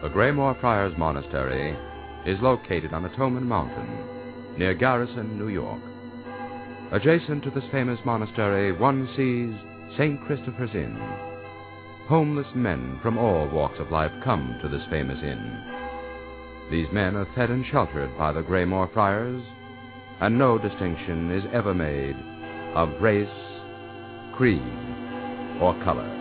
The Greymoor Friars Monastery is located on Atonement Mountain, near Garrison, New York. Adjacent to this famous monastery, one sees St. Christopher's Inn. Homeless men from all walks of life come to this famous inn. These men are fed and sheltered by the Greymoor Friars, and no distinction is ever made of race, creed, or color.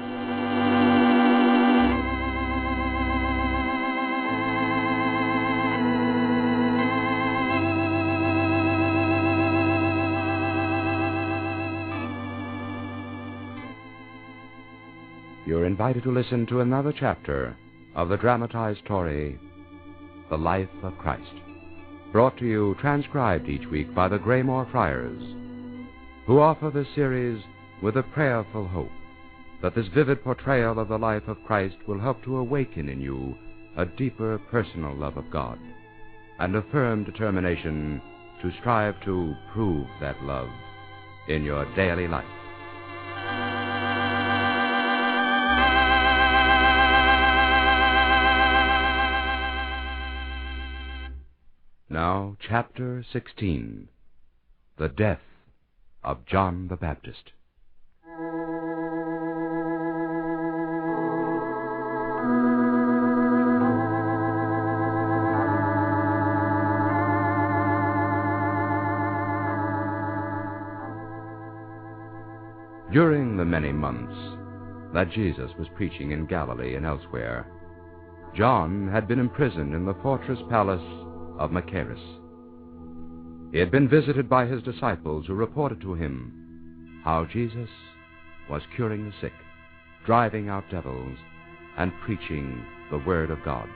You're invited to listen to another chapter of the dramatized story, The Life of Christ, brought to you transcribed each week by the Greymoor Friars, who offer this series with a prayerful hope that this vivid portrayal of the life of Christ will help to awaken in you a deeper personal love of God and a firm determination to strive to prove that love in your daily life. Now, Chapter 16, The Death of John the Baptist. During the many months that Jesus was preaching in Galilee and elsewhere, John had been imprisoned in the fortress palace of Machaerus. He had been visited by his disciples, who reported to him how Jesus was curing the sick, driving out devils, and preaching the Word of God.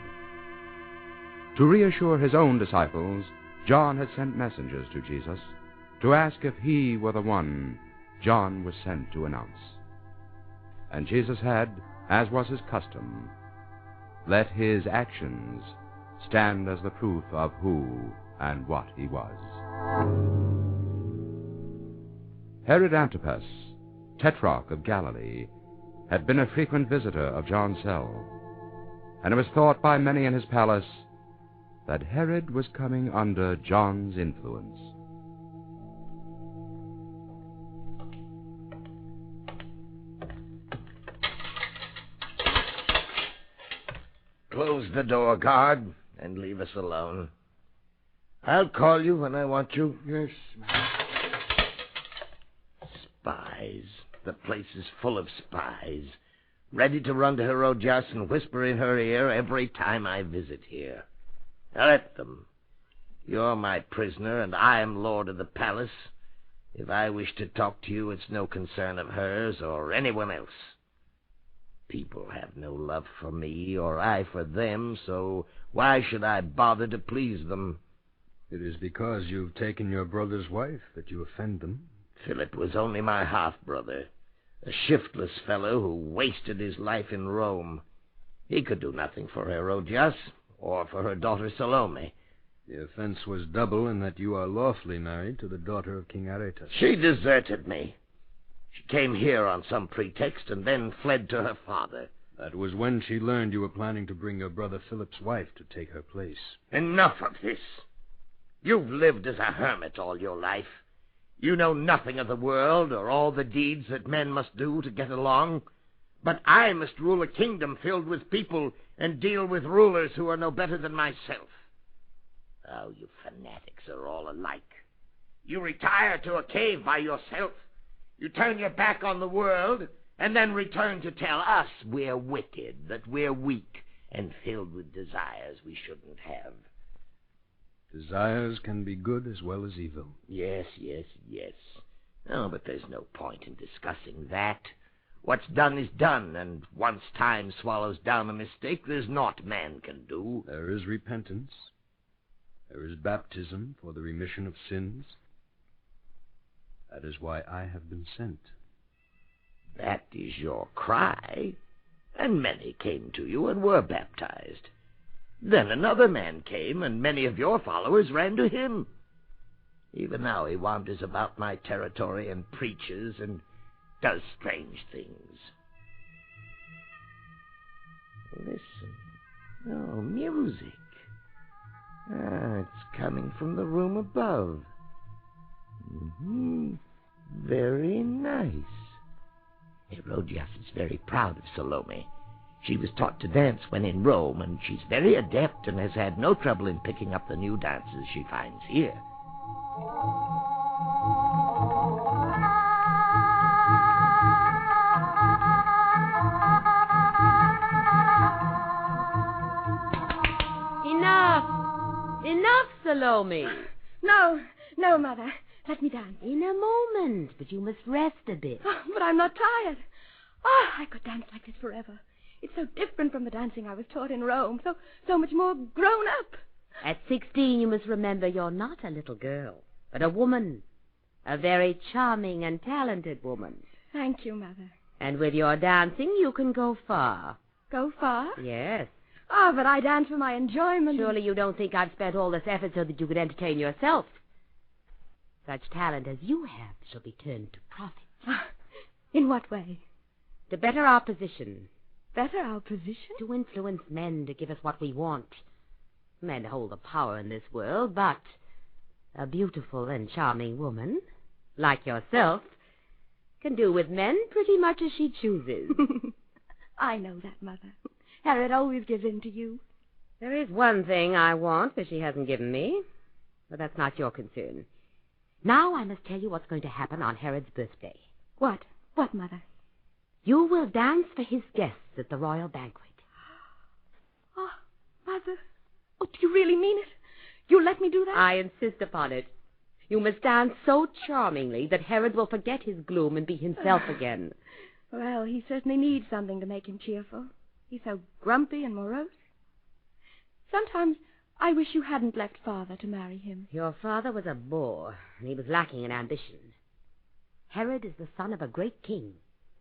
To reassure his own disciples, John had sent messengers to Jesus to ask if he were the one John was sent to announce. And Jesus had, as was his custom, let his actions stand as the proof of who and what he was. Herod Antipas, tetrarch of Galilee, had been a frequent visitor of John's cell, and it was thought by many in his palace that Herod was coming under John's influence. Close the door, guard, and leave us alone. I'll call you when I want you. Yes, ma'am. Spies. The place is full of spies, ready to run to Herodias and whisper in her ear every time I visit here. Now let them. You're my prisoner, and I am lord of the palace. If I wish to talk to you, it's no concern of hers or anyone else. People have no love for me, or I for them, so why should I bother to please them? It is because you've taken your brother's wife that you offend them. Philip was only my half-brother, a shiftless fellow who wasted his life in Rome. He could do nothing for Herodias, or for her daughter Salome. The offense was double in that you are lawfully married to the daughter of King Aretas. She deserted me. She came here on some pretext and then fled to her father. That was when she learned you were planning to bring your brother Philip's wife to take her place. Enough of this. You've lived as a hermit all your life. You know nothing of the world or all the deeds that men must do to get along. But I must rule a kingdom filled with people and deal with rulers who are no better than myself. Oh, you fanatics are all alike. You retire to a cave by yourself. You turn your back on the world, and then return to tell us we're wicked, that we're weak, and filled with desires we shouldn't have. Desires can be good as well as evil. Yes. Oh, but there's no point in discussing that. What's done is done, and once time swallows down a mistake, there's naught man can do. There is repentance. There is baptism for the remission of sins. That is why I have been sent. That is your cry, and many came to you and were baptized. Then another man came, and many of your followers ran to him. Even now he wanders about my territory and preaches and does strange things. Listen. Oh, music. It's coming from the room above. Very nice. Herodias is very proud of Salome. She was taught to dance when in Rome, and she's very adept and has had no trouble in picking up the new dances she finds here. Enough, Salome. No, Mother. Let me dance. In a moment, but you must rest a bit. Oh, but I'm not tired. Oh, I could dance like this forever. It's so different from the dancing I was taught in Rome. So much more grown up. At 16, you must remember you're not a little girl, but a woman. A very charming and talented woman. Thank you, Mother. And with your dancing, you can go far. Go far? Yes. Oh, but I dance for my enjoyment. Surely you don't think I've spent all this effort so that you could entertain yourself. Such talent as you have shall be turned to profit. In what way? To better our position. Better our position? To influence men to give us what we want. Men hold the power in this world, but a beautiful and charming woman, like yourself, can do with men pretty much as she chooses. I know that, Mother. Herod always gives in to you. There is one thing I want that she hasn't given me, but that's not your concern. Now I must tell you what's going to happen on Herod's birthday. What? What, Mother? You will dance for his guests at the royal banquet. Oh, Mother. Oh, do you really mean it? You'll let me do that? I insist upon it. You must dance so charmingly that Herod will forget his gloom and be himself again. Well, he certainly needs something to make him cheerful. He's so grumpy and morose. Sometimes I wish you hadn't left Father to marry him. Your father was a bore, and he was lacking in ambition. Herod is the son of a great king.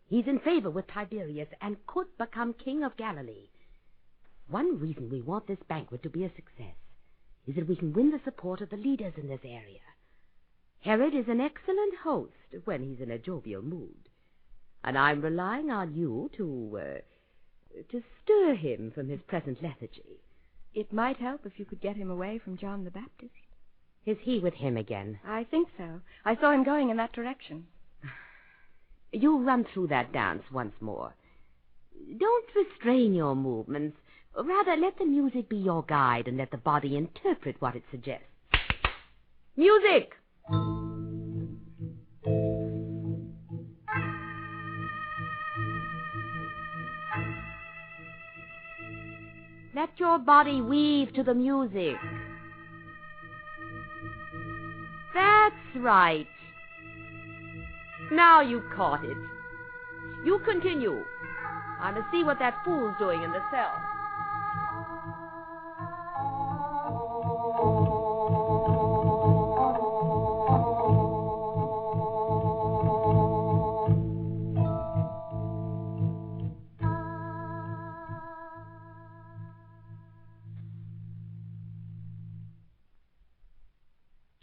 He's in favor with Tiberius and could become king of Galilee. One reason we want this banquet to be a success is that we can win the support of the leaders in this area. Herod is an excellent host when he's in a jovial mood, and I'm relying on you to stir him from his present lethargy. It might help if you could get him away from John the Baptist. Is he with him again? I think so. I saw him going in that direction. You run through that dance once more. Don't restrain your movements. Rather, let the music be your guide and let the body interpret what it suggests. Music! Let your body weave to the music. That's right. Now you've caught it. You continue. I must see what that fool's doing in the cell.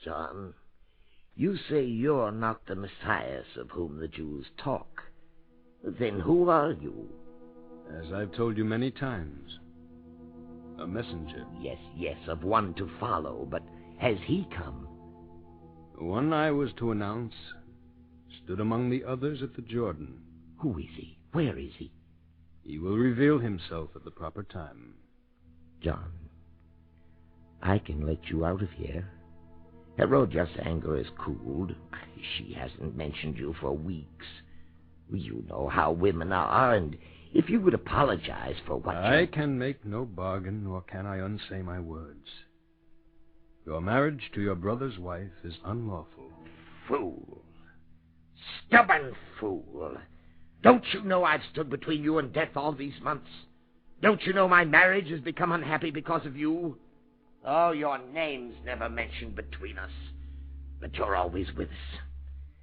John, you say you're not the Messiah of whom the Jews talk. Then who are you? As I've told you many times, a messenger. Yes, of one to follow, but has he come? The one I was to announce stood among the others at the Jordan. Who is he? Where is he? He will reveal himself at the proper time. John, I can let you out of here. Herodias' anger is cooled. She hasn't mentioned you for weeks. You know how women are, and if you would apologize for what I can make no bargain, nor can I unsay my words. Your marriage to your brother's wife is unlawful. Fool. Stubborn fool. Don't you know I've stood between you and death all these months? Don't you know my marriage has become unhappy because of you? Oh, your name's never mentioned between us, but you're always with us,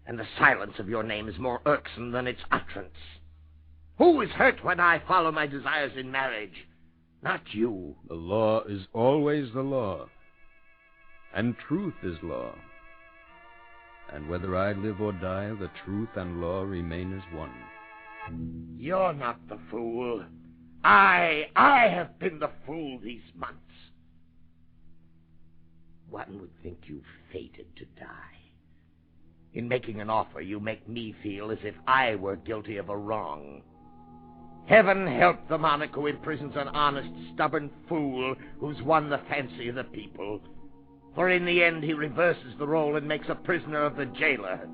and the silence of your name is more irksome than its utterance. Who is hurt when I follow my desires in marriage? Not you. The law is always the law, and truth is law. And whether I live or die, the truth and law remain as one. You're not the fool. I have been the fool these months. One would think you fated to die. In making an offer, you make me feel as if I were guilty of a wrong. Heaven help the monarch who imprisons an honest, stubborn fool who's won the fancy of the people. For in the end, he reverses the role and makes a prisoner of the jailer.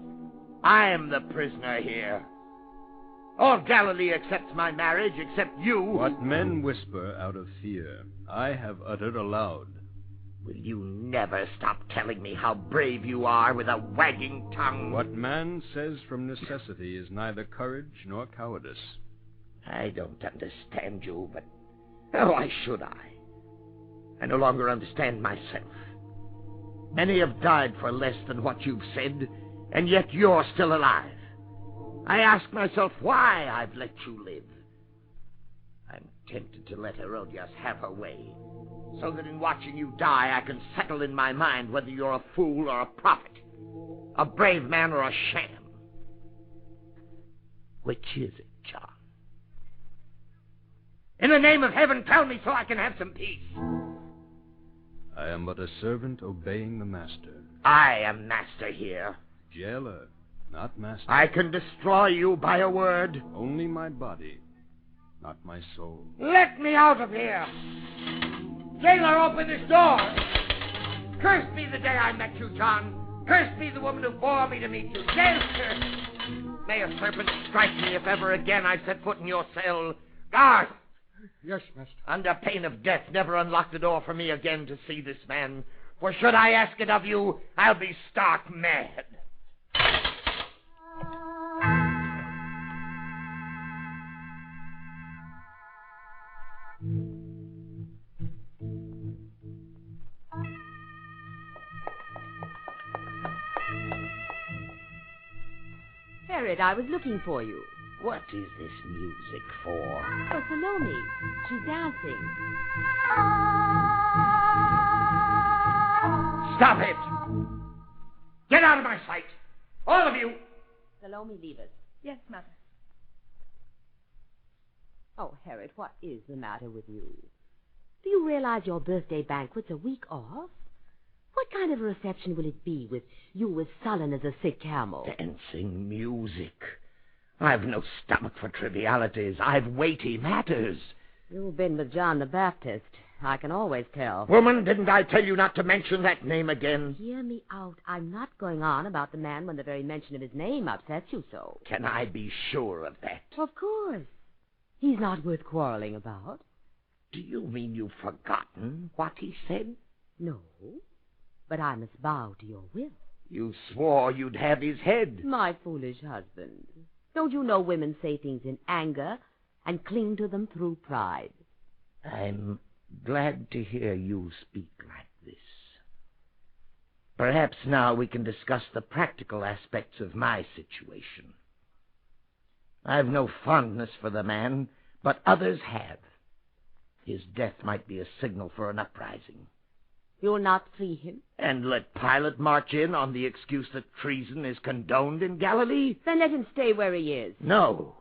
I am the prisoner here. All Galilee accepts my marriage, except you. What men whisper out of fear, I have uttered aloud. Will you never stop telling me how brave you are with a wagging tongue? What man says from necessity is neither courage nor cowardice. I don't understand you, but why should I? I no longer understand myself. Many have died for less than what you've said, and yet you're still alive. I ask myself why I've let you live. I'm tempted to let Herodias have her way, so that in watching you die I can settle in my mind whether you're a fool or a prophet, a brave man or a sham. Which is it, John? In the name of heaven, tell me so I can have some peace. I am but a servant obeying the master. I am master here. Jailer, not master. I can destroy you by a word. Only my body, not my soul. Let me out of here! Jailer, open this door! Cursed be the day I met you, John. Cursed be the woman who bore me to meet you. Jail cursed! May a serpent strike me if ever again I set foot in your cell. Guard! Yes, master. Under pain of death, never unlock the door for me again to see this man. For should I ask it of you, I'll be stark mad. Herod, I was looking for you. What is this music for? Oh, Salome. She's dancing. Stop it! Get out of my sight! All of you! Salome, leave us. Yes, Mother. Oh, Herod, what is the matter with you? Do you realize your birthday banquet's a week off? What kind of a reception will it be with you as sullen as a sick camel? Dancing music. I've no stomach for trivialities. I've weighty matters. You've been with John the Baptist. I can always tell. Woman, didn't I tell you not to mention that name again? Hear me out. I'm not going on about the man when the very mention of his name upsets you so. Can I be sure of that? Of course. He's not worth quarreling about. Do you mean you've forgotten what he said? No, but I must bow to your will. You swore you'd have his head. My foolish husband. Don't you know women say things in anger and cling to them through pride? I'm glad to hear you speak like this. Perhaps now we can discuss the practical aspects of my situation. I've no fondness for the man, but others have. His death might be a signal for an uprising. You'll not free him? And let Pilate march in on the excuse that treason is condoned in Galilee? Then let him stay where he is. No.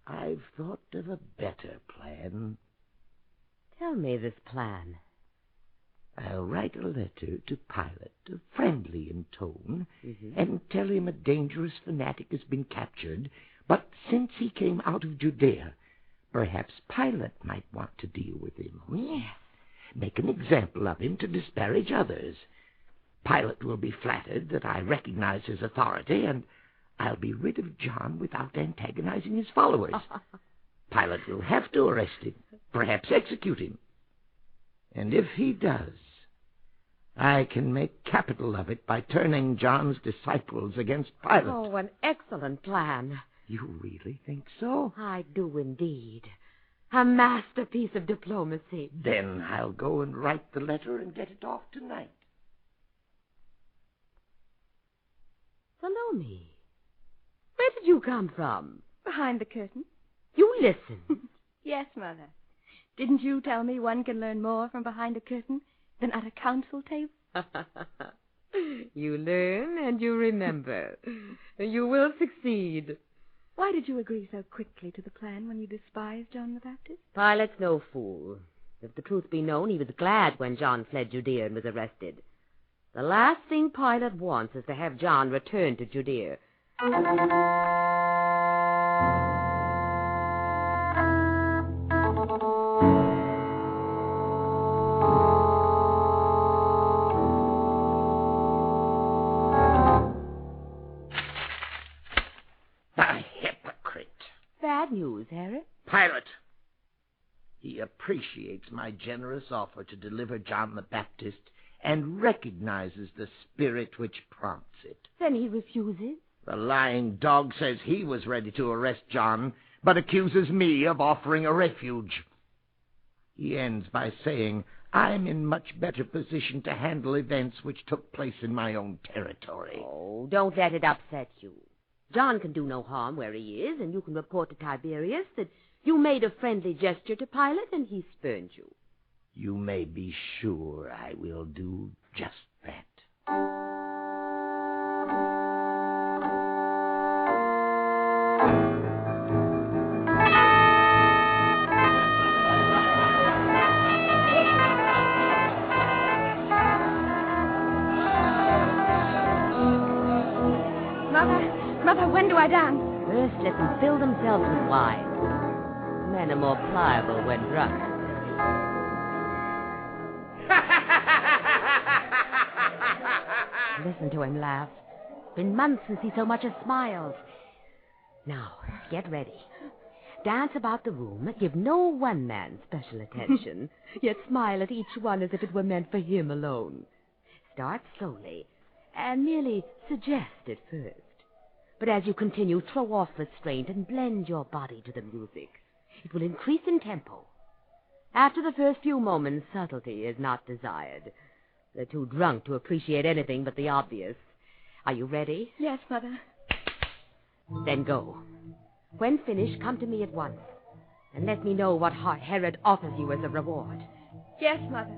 I've thought of a better plan. Tell me this plan. I'll write a letter to Pilate, friendly in tone, and tell him a dangerous fanatic has been captured, but since he came out of Judea, perhaps Pilate might want to deal with him. Yes. Make an example of him to disparage others. Pilate will be flattered that I recognize his authority, and I'll be rid of John without antagonizing his followers. Pilate will have to arrest him, perhaps execute him. And if he does, I can make capital of it by turning John's disciples against Pilate. Oh, an excellent plan. You really think so? I do indeed. A masterpiece of diplomacy. Then I'll go and write the letter and get it off tonight. Salome, where did you come from? Behind the curtain. You listen. Yes, Mother. Didn't you tell me one can learn more from behind a curtain than at a council table? You learn and you remember. You will succeed. Why did you agree so quickly to the plan when you despised John the Baptist? Pilate's no fool. If the truth be known, he was glad when John fled Judea and was arrested. The last thing Pilate wants is to have John return to Judea. The hypocrite. Bad news, Herod. Pilate. He appreciates my generous offer to deliver John the Baptist and recognizes the spirit which prompts it. Then he refuses? The lying dog says he was ready to arrest John, but accuses me of offering a refuge. He ends by saying I'm in much better position to handle events which took place in my own territory. Oh, don't let it upset you. John can do no harm where he is, and you can report to Tiberius that you made a friendly gesture to Pilate and he spurned you. You may be sure I will do just that. Mother, when do I dance? First, let them fill themselves with wine. Men are more pliable when drunk. Listen to him laugh. Been months since he so much as smiled. Now, get ready. Dance about the room, give no one man special attention, yet smile at each one as if it were meant for him alone. Start slowly, and merely suggest at first. But as you continue, throw off restraint and blend your body to the music. It will increase in tempo. After the first few moments, subtlety is not desired. They're too drunk to appreciate anything but the obvious. Are you ready? Yes, Mother. Then go. When finished, come to me at once, and let me know what Herod offers you as a reward. Yes, Mother.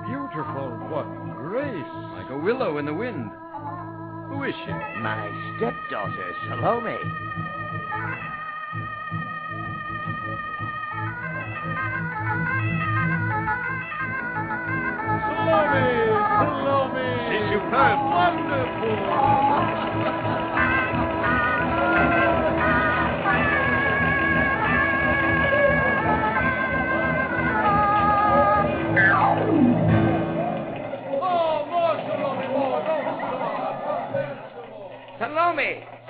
Beautiful. What grace. Like a willow in the wind. Who is she? My stepdaughter, Salome. Salome! She's superb.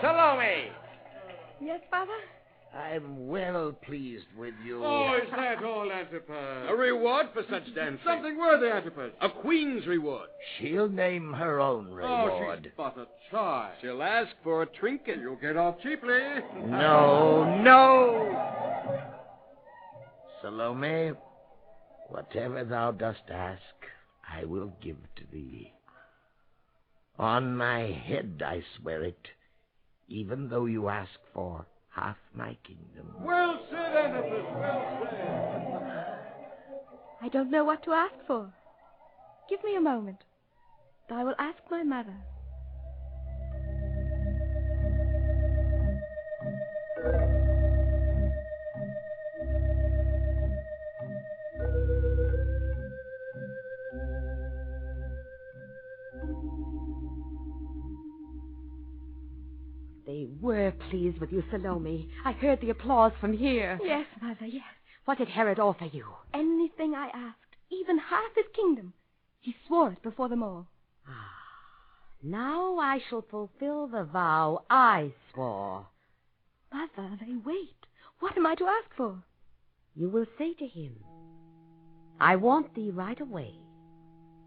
Salome! Yes, Father? I'm well pleased with you. Oh, is that all, Antipas? A reward for such dancing. Something worthy, Antipas. A queen's reward. She'll name her own Oh, reward. she's but a child. She'll ask for a trinket. You'll get off cheaply. No. Salome, whatever thou dost ask, I will give to thee. On my head I swear it, even though you ask for half my kingdom. Well said, Antipas, well said. I don't know what to ask for. Give me a moment. I will ask my mother. They were pleased with you, Salome. I heard the applause from here. Yes, Mother, yes. What did Herod offer you? Anything I asked, even half his kingdom. He swore it before them all. Now I shall fulfill the vow I swore. Mother, they wait. What am I to ask for? You will say to him, I want thee right away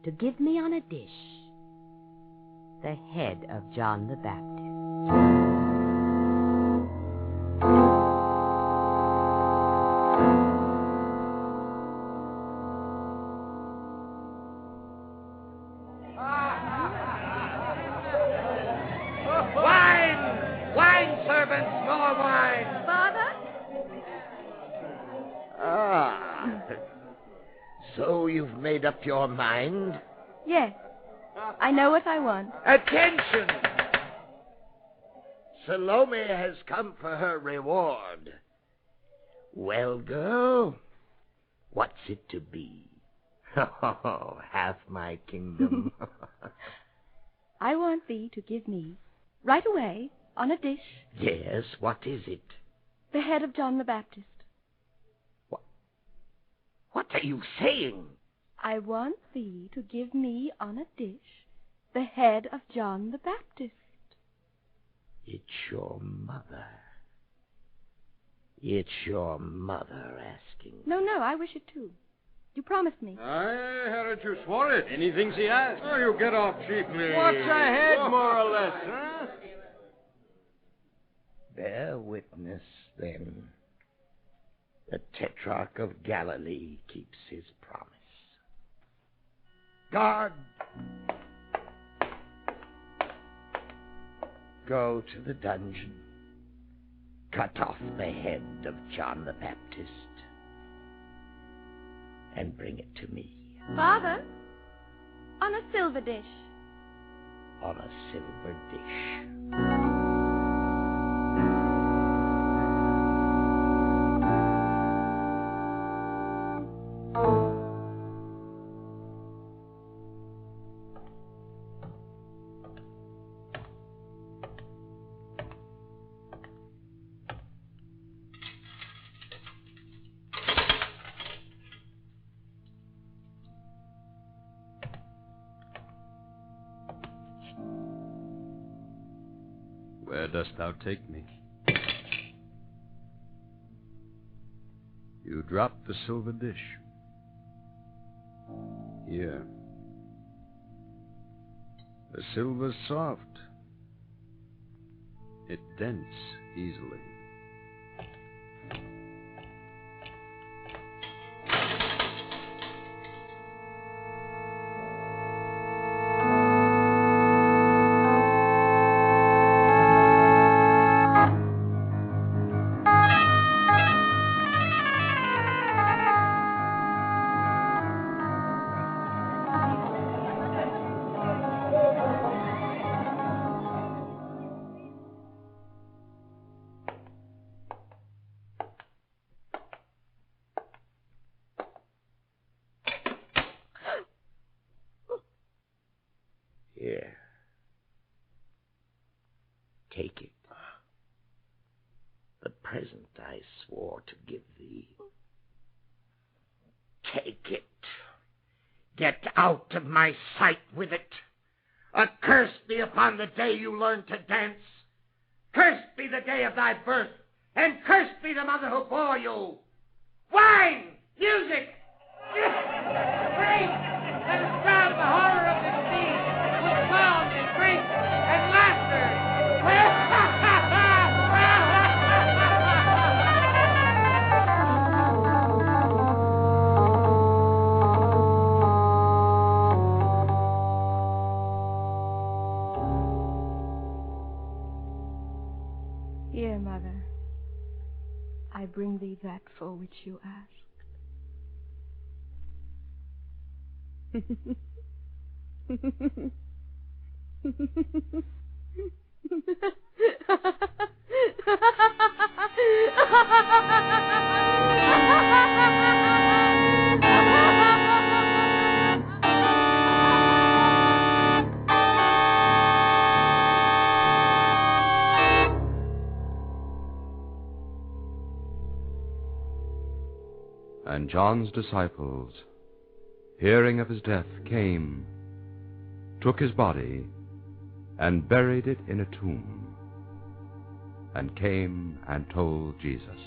to give me on a dish the head of John the Baptist. Wine, servants, more wine. Father? Ah, So you've made up your mind? Yes. I know what I want. Attention! Salome has come for her reward. Well, girl, what's it to be? Oh, half my kingdom. I want thee to give me, right away, on a dish, Yes, what is it? the head of John the Baptist. What are you saying? I want thee to give me on a dish the head of John the Baptist. It's your mother. It's your mother asking. No, I wish it too. You promised me. I heard you swore it. Anything's he asked. Oh, you get off cheaply. What's a head, more or less, huh? Bear witness, then. The Tetrarch of Galilee keeps his promise. Guard! Go to the dungeon. Cut off the head of John the Baptist. And bring it to me Father, on a silver dish. on a silver dish. Where dost thou take me? You dropped the silver dish. Here. The silver's soft. It dents easily. Here. Take it. The present I swore to give thee. Take it. Get out of my sight with it. Accursed be upon the day you learn to dance. Cursed be the day of thy birth, and cursed be the mother who bore you. Wine! Music! Drink! Let us drown the horror of this deed with song and drink and laughter! Here, Mother, I bring thee that for which you And John's disciples, hearing of his death, came, took his body, and buried it in a tomb, and came and told Jesus.